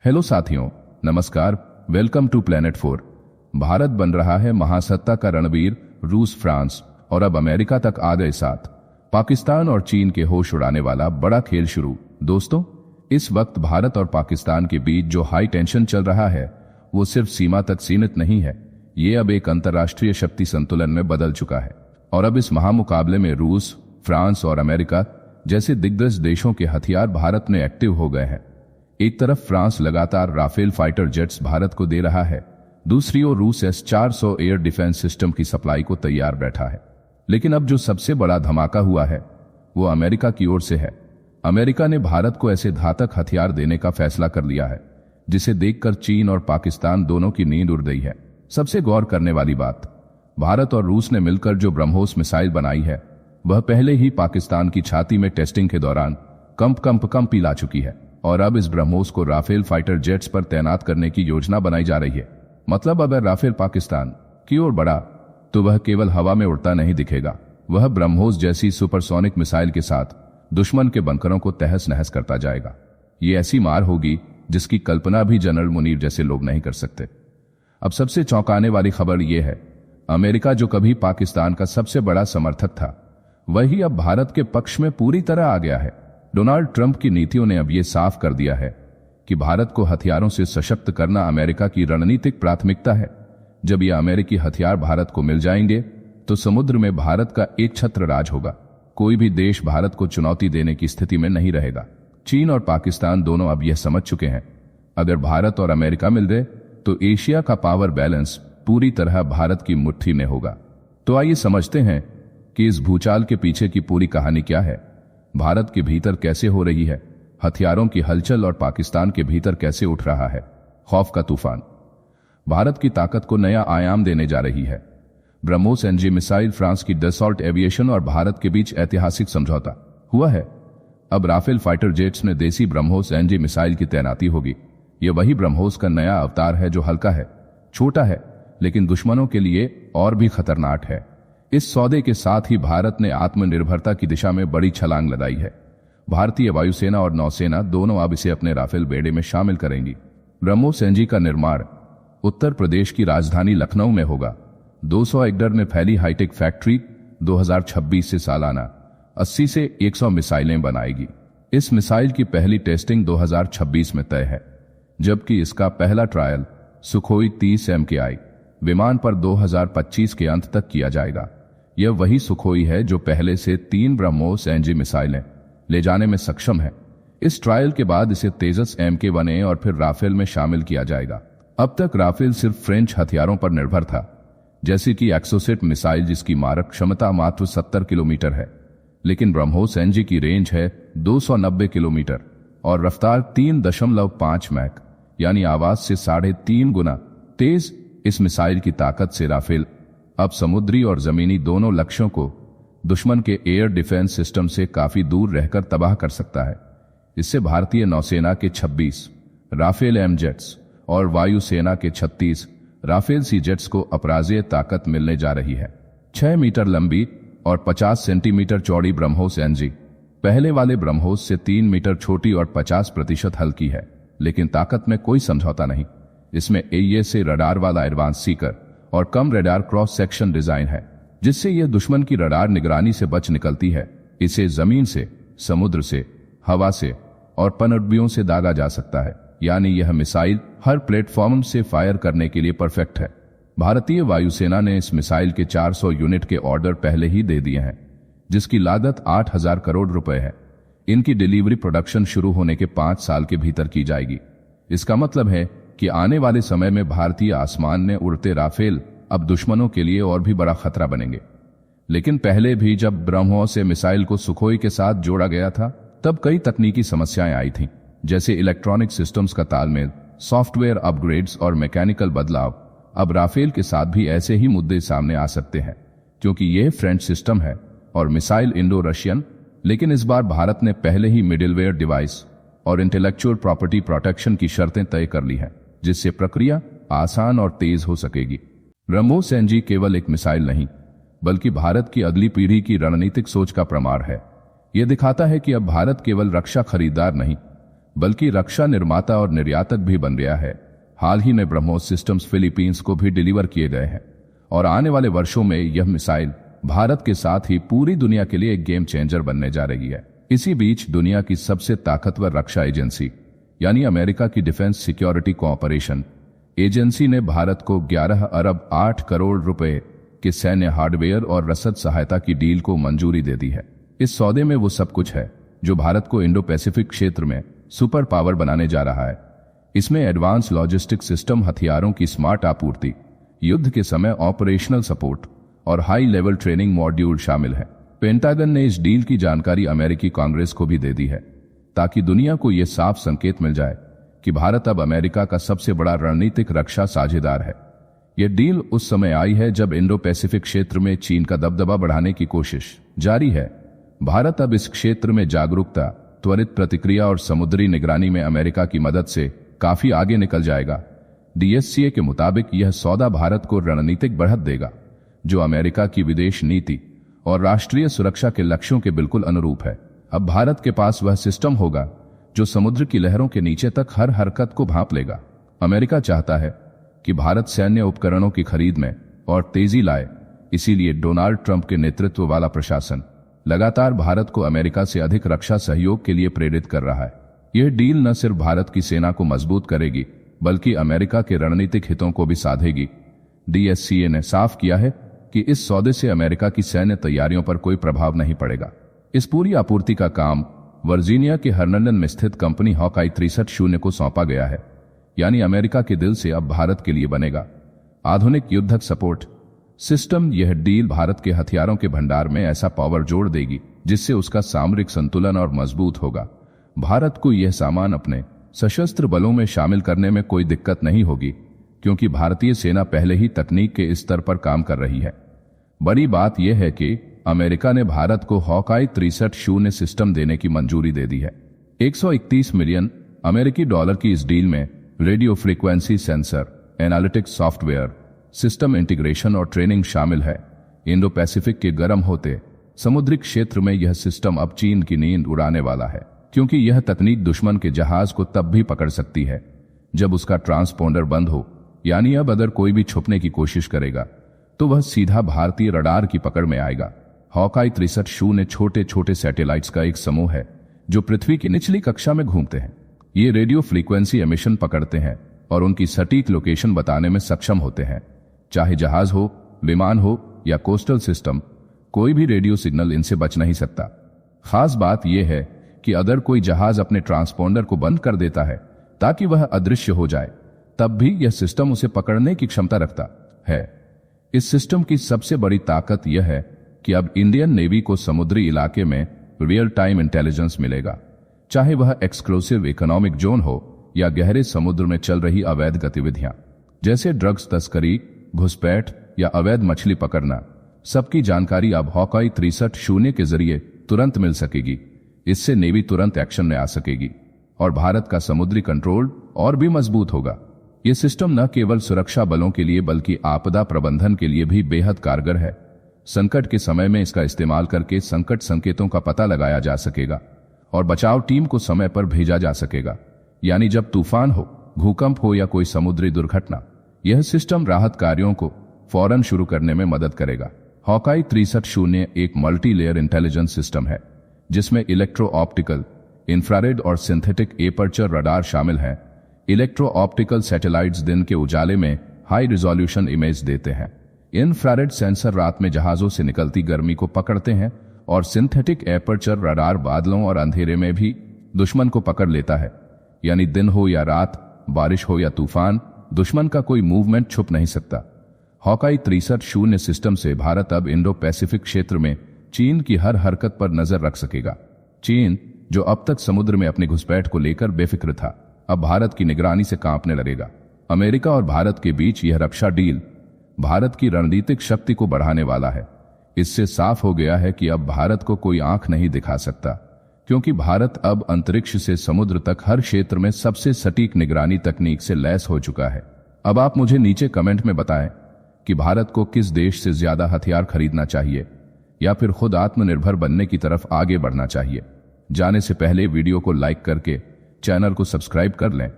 Hello साथियों, नमस्कार। Welcome to planet 4। Bharat बन रहा है महासत्ता का रणवीर। रूस, फ्रांस और अब अमेरिका तक आ गए साथ। पाकिस्तान और चीन के होश उड़ाने वाला बड़ा खेल शुरू। दोस्तों, इस वक्त भारत और पाकिस्तान के बीच जो हाई टेंशन चल रहा है वो सिर्फ सीमा तक सीमित नहीं है, ये अब एक अंतर्राष्ट्रीय शक्ति संतुलन में बदल चुका है। और अब इस महामुकाबले में रूस, फ्रांस और अमेरिका जैसे दिग्गज देशों के हथियार भारत में एक्टिव हो गए हैं। एक तरफ फ्रांस लगातार राफेल फाइटर जेट्स भारत को दे रहा है, दूसरी ओर रूस S-400 एयर डिफेंस सिस्टम की सप्लाई को तैयार बैठा है। लेकिन अब जो सबसे बड़ा धमाका हुआ है वो अमेरिका की ओर से है। अमेरिका ने भारत को ऐसे घातक हथियार देने का फैसला कर लिया है जिसे देखकर चीन और पाकिस्तान दोनों की नींद उड़ गई है। सबसे गौर करने वाली बात, भारत और रूस ने मिलकर जो ब्रह्मोस मिसाइल बनाई है वह पहले ही पाकिस्तान की छाती में टेस्टिंग के दौरान कंप पिला चुकी है। और अब इस ब्रह्मोस को राफेल फाइटर जेट्स पर तैनात करने की योजना बनाई जा रही है। मतलब अगर राफेल पाकिस्तान की ओर बढ़ा तो वह केवल हवा में उड़ता नहीं दिखेगा, वह ब्रह्मोस जैसी सुपरसोनिक मिसाइल के साथ दुश्मन के बंकरों को तहस नहस करता जाएगा। ये ऐसी मार होगी जिसकी कल्पना भी जनरल मुनीर जैसे लोग नहीं कर सकते। अब सबसे चौंकाने वाली खबर यह है, अमेरिका जो कभी पाकिस्तान का सबसे बड़ा समर्थक था वही अब भारत के पक्ष में पूरी तरह आ गया है। डोनाल्ड ट्रंप की नीतियों ने अब यह साफ कर दिया है कि भारत को हथियारों से सशक्त करना अमेरिका की रणनीतिक प्राथमिकता है। जब ये अमेरिकी हथियार भारत को मिल जाएंगे तो समुद्र में भारत का एक छत्र राज होगा। कोई भी देश भारत को चुनौती देने की स्थिति में नहीं रहेगा। चीन और पाकिस्तान दोनों अब यह समझ चुके हैं, अगर भारत और अमेरिका मिल गए तो एशिया का पावर बैलेंस पूरी तरह भारत की मुट्ठी में होगा। तो आइए समझते हैं कि इस भूचाल के पीछे की पूरी कहानी क्या है, भारत के भीतर कैसे हो रही है हथियारों की हलचल और पाकिस्तान के भीतर कैसे उठ रहा है खौफ का तूफान। भारत की ताकत को नया आयाम देने जा रही है। ब्रह्मोस एनजी मिसाइल, फ्रांस की डसॉल्ट एविएशन और भारत के बीच ऐतिहासिक समझौता हुआ है। अब राफेल फाइटर जेट्स में देसी ब्रह्मोस एनजी मिसाइल की तैनाती होगी। यह वही ब्रह्मोस का नया अवतार है जो हल्का है, छोटा है, लेकिन दुश्मनों के लिए और भी खतरनाक है। इस सौदे के साथ ही भारत ने आत्मनिर्भरता की दिशा में बड़ी छलांग लगाई है। भारतीय वायुसेना और नौसेना दोनों अब इसे अपने राफेल बेड़े में शामिल करेंगी। ब्रह्मोस एनजी का निर्माण उत्तर प्रदेश की राजधानी लखनऊ में होगा। 200 एकड़ में फैली हाईटेक फैक्ट्री 2026 से सालाना 80 से 100 मिसाइलें बनाएगी। इस मिसाइल की पहली टेस्टिंग 2026 में तय है, जबकि इसका पहला ट्रायल सुखोई 30 MKI विमान पर 2025 के अंत तक किया जाएगा। यह वही सुखोई है जो पहले से 3 ब्रह्मोस एनजी मिसाइलें ले जाने में सक्षम है। इस ट्रायल के बाद इसे तेजस Mk1A और फिर राफेल में शामिल किया जाएगा। अब तक राफेल सिर्फ फ्रेंच हथियारों पर निर्भर था, जैसे कि एक्सोसेट मिसाइल जिसकी मारक क्षमता मात्र 70 किलोमीटर है, लेकिन ब्रह्मोस एनजी की रेंज है 290 किलोमीटर और रफ्तार 3.5 मैक यानी आवाज से 3.5 गुना तेज। इस मिसाइल की ताकत से राफेल अब समुद्री और जमीनी दोनों लक्ष्यों को दुश्मन के एयर डिफेंस सिस्टम से काफी दूर रहकर तबाह कर सकता है। इससे भारतीय नौसेना के 26 राफेल एम जेट्स और वायुसेना के 36 राफेल सी जेट्स को अपराजेय ताकत मिलने जा रही है। 6 मीटर लंबी और 50 सेंटीमीटर चौड़ी ब्रह्मोस एनजी पहले वाले ब्रह्मोस से 3 मीटर छोटी और 50% हल्की है, लेकिन ताकत में कोई समझौता नहीं। इसमें AESA रडार वाला एडवांस सीकर और कम रडार क्रॉस सेक्शन डिजाइन है, जिससे यह दुश्मन की रडार निगरानी से बच निकलती है। इसे जमीन से, समुद्र से, हवा से और पनडुब्बियों से दागा जा सकता है, यानी यह मिसाइल हर प्लेटफॉर्म से फायर करने के लिए परफेक्ट है। भारतीय वायुसेना ने इस मिसाइल के 400 यूनिट के ऑर्डर पहले ही दे दिए हैं, जिसकी लागत 8,000 करोड़ रुपए है। इनकी डिलीवरी प्रोडक्शन शुरू होने के 5 साल के भीतर की जाएगी। इसका मतलब है कि आने वाले समय में भारतीय आसमान में उड़ते राफेल अब दुश्मनों के लिए और भी बड़ा खतरा बनेंगे। लेकिन पहले भी जब ब्रह्मोस से मिसाइल को सुखोई के साथ जोड़ा गया था तब कई तकनीकी समस्याएं आई थीं, जैसे इलेक्ट्रॉनिक सिस्टम्स का तालमेल, सॉफ्टवेयर अपग्रेड्स और मैकेनिकल बदलाव। अब राफेल के साथ भी ऐसे ही मुद्दे सामने आ सकते हैं, क्योंकि यह फ्रेंच सिस्टम है और मिसाइल इंडो रशियन। लेकिन इस बार भारत ने पहले ही मिडिलवेयर डिवाइस और इंटेलेक्चुअल प्रॉपर्टी प्रोटेक्शन की शर्तें तय कर ली है, जिससे प्रक्रिया आसान और तेज हो सकेगी। ब्रह्मोस एनजी केवल एक मिसाइल नहीं, बल्कि भारत की अगली पीढ़ी की रणनीतिक सोच का प्रमाण है। यह दिखाता है कि अब भारत केवल रक्षा खरीदार नहीं बल्कि रक्षा निर्माता और निर्यातक भी बन गया है। हाल ही में ब्रह्मोस सिस्टम्स फिलीपींस को भी डिलीवर किए गए हैं और आने वाले वर्षों में यह मिसाइल भारत के साथ ही पूरी दुनिया के लिए एक गेम चेंजर बनने जा रही है। इसी बीच दुनिया की सबसे ताकतवर रक्षा एजेंसी यानी अमेरिका की डिफेंस सिक्योरिटी कोऑपरेशन एजेंसी ने भारत को 11 अरब 8 करोड़ रुपए के सैन्य हार्डवेयर और रसद सहायता की डील को मंजूरी दे दी है। इस सौदे में वो सब कुछ है जो भारत को इंडो पैसिफिक क्षेत्र में सुपर पावर बनाने जा रहा है। इसमें एडवांस लॉजिस्टिक सिस्टम, हथियारों की स्मार्ट आपूर्ति, युद्ध के समय ऑपरेशनल सपोर्ट और हाई लेवल ट्रेनिंग मॉड्यूल शामिल है। पेंटागन ने इस डील की जानकारी अमेरिकी कांग्रेस को भी दे दी है ताकि दुनिया को यह साफ संकेत मिल जाए कि भारत अब अमेरिका का सबसे बड़ा रणनीतिक रक्षा साझेदार है। यह डील उस समय आई है जब इंडो पैसिफिक क्षेत्र में चीन का दबदबा बढ़ाने की कोशिश जारी है। भारत अब इस क्षेत्र में जागरूकता, त्वरित प्रतिक्रिया और समुद्री निगरानी में अमेरिका की मदद से काफी आगे निकल जाएगा। डीएससीए के मुताबिक यह सौदा भारत को रणनीतिक बढ़त देगा जो अमेरिका की विदेश नीति और राष्ट्रीय सुरक्षा के लक्ष्यों के बिल्कुल अनुरूप है। अब भारत के पास वह सिस्टम होगा जो समुद्र की लहरों के नीचे तक हर हरकत को भांप लेगा। अमेरिका चाहता है कि भारत सैन्य उपकरणों की खरीद में और तेजी लाए, इसीलिए डोनाल्ड ट्रंप के नेतृत्व वाला प्रशासन लगातार भारत को अमेरिका से अधिक रक्षा सहयोग के लिए प्रेरित कर रहा है। यह डील न सिर्फ भारत की सेना को मजबूत करेगी बल्कि अमेरिका के रणनीतिक हितों को भी साधेगी। डीएससीए ने साफ किया है कि इस सौदे से अमेरिका की सैन्य तैयारियों पर कोई प्रभाव नहीं पड़ेगा। इस पूरी आपूर्ति का काम वर्जीनिया के हर्नंडन में स्थित कंपनी हॉकाई 63 को सौंपा गया है, यानी अमेरिका के दिल से अब भारत के लिए बनेगा आधुनिक युद्धक सपोर्ट सिस्टम। यह डील भारत के हथियारों के भंडार में ऐसा पावर जोड़ देगी जिससे उसका सामरिक संतुलन और मजबूत होगा। भारत को यह सामान अपने सशस्त्र बलों में शामिल करने में कोई दिक्कत नहीं होगी क्योंकि भारतीय सेना पहले ही तकनीक के इस स्तर पर काम कर रही है। बड़ी बात यह है कि अमेरिका ने भारत को हॉकाई 63 सिस्टम देने की मंजूरी दे दी है। 131 मिलियन अमेरिकी डॉलर की इस डील में radio frequency sensor, analytics software, system integration और ट्रेनिंग शामिल है। इंडो पैसिफिक के गर्म होते समुद्री क्षेत्र में यह सिस्टम अब चीन की नींद उड़ाने वाला है क्योंकि यह तकनीक दुश्मन के जहाज को तब भी पकड़ सकती है जब उसका ट्रांसपोंडर बंद हो, यानी अब अगर कोई भी छुपने की कोशिश करेगा तो वह सीधा भारतीय रडार की पकड़ में आएगा। हॉकाई 63 छोटे छोटे सैटेलाइट्स का एक समूह है जो पृथ्वी की निचली कक्षा में घूमते हैं। ये रेडियो फ्रीक्वेंसी एमिशन पकड़ते हैं और उनकी सटीक लोकेशन बताने में सक्षम होते हैं। चाहे जहाज हो, विमान हो या कोस्टल सिस्टम, कोई भी रेडियो सिग्नल इनसे बच नहीं सकता। खास बात यह है कि अगर कोई जहाज अपने ट्रांसपोंडर को बंद कर देता है ताकि वह अदृश्य हो जाए, तब भी यह सिस्टम उसे पकड़ने की क्षमता रखता है। इस सिस्टम की सबसे बड़ी ताकत यह है कि अब इंडियन नेवी को समुद्री इलाके में रियल टाइम इंटेलिजेंस मिलेगा, चाहे वह एक्सक्लूसिव इकोनॉमिक जोन हो या गहरे समुद्र में चल रही अवैध गतिविधियां जैसे ड्रग्स तस्करी, घुसपैठ या अवैध मछली पकड़ना। सबकी जानकारी अब हॉकाई 63 के जरिए तुरंत मिल सकेगी। इससे नेवी तुरंत एक्शन में आ सकेगी और भारत का समुद्री कंट्रोल और भी मजबूत होगा। यह सिस्टम न केवल सुरक्षा बलों के लिए बल्कि आपदा प्रबंधन के लिए भी बेहद कारगर है। संकट के समय में इसका इस्तेमाल करके संकट संकेतों का पता लगाया जा सकेगा और बचाव टीम को समय पर भेजा जा सकेगा, यानी जब तूफान हो, भूकंप हो या कोई समुद्री दुर्घटना, यह सिस्टम राहत कार्यों को फौरन शुरू करने में मदद करेगा। हॉकाई 63 एक मल्टी लेयर इंटेलिजेंस सिस्टम है जिसमें इलेक्ट्रो ऑप्टिकल, इंफ्रारेड और सिंथेटिक एपर्चर रडार शामिल हैं। इलेक्ट्रो ऑप्टिकल सैटेलाइट्स दिन के उजाले में हाई रिजोल्यूशन इमेज देते हैं। इंफ्रारेड सेंसर रात में जहाजों से निकलती गर्मी को पकड़ते हैं और सिंथेटिक एपर्चर रडार बादलों और अंधेरे में भी दुश्मन को पकड़ लेता है, यानी दिन हो या रात, बारिश हो या तूफान, दुश्मन का कोई मूवमेंट छुप नहीं सकता। हॉकाई 63 सिस्टम से भारत अब इंडो पैसिफिक क्षेत्र में चीन की हर हरकत पर नजर रख सकेगा। चीन, जो अब तक समुद्र में अपनी घुसपैठ को लेकर बेफिक्र था, अब भारत की निगरानी से कांपने लगेगा। अमेरिका और भारत के बीच यह रक्षा डील भारत की रणनीतिक शक्ति को बढ़ाने वाला है। इससे साफ हो गया है कि अब भारत को कोई आंख नहीं दिखा सकता क्योंकि भारत अब अंतरिक्ष से समुद्र तक हर क्षेत्र में सबसे सटीक निगरानी तकनीक से लैस हो चुका है। अब आप मुझे नीचे कमेंट में बताएं कि भारत को किस देश से ज्यादा हथियार खरीदना चाहिए या फिर खुद आत्मनिर्भर बनने की तरफ आगे बढ़ना चाहिए। जाने से पहले वीडियो को लाइक करके चैनल को सब्सक्राइब कर लें।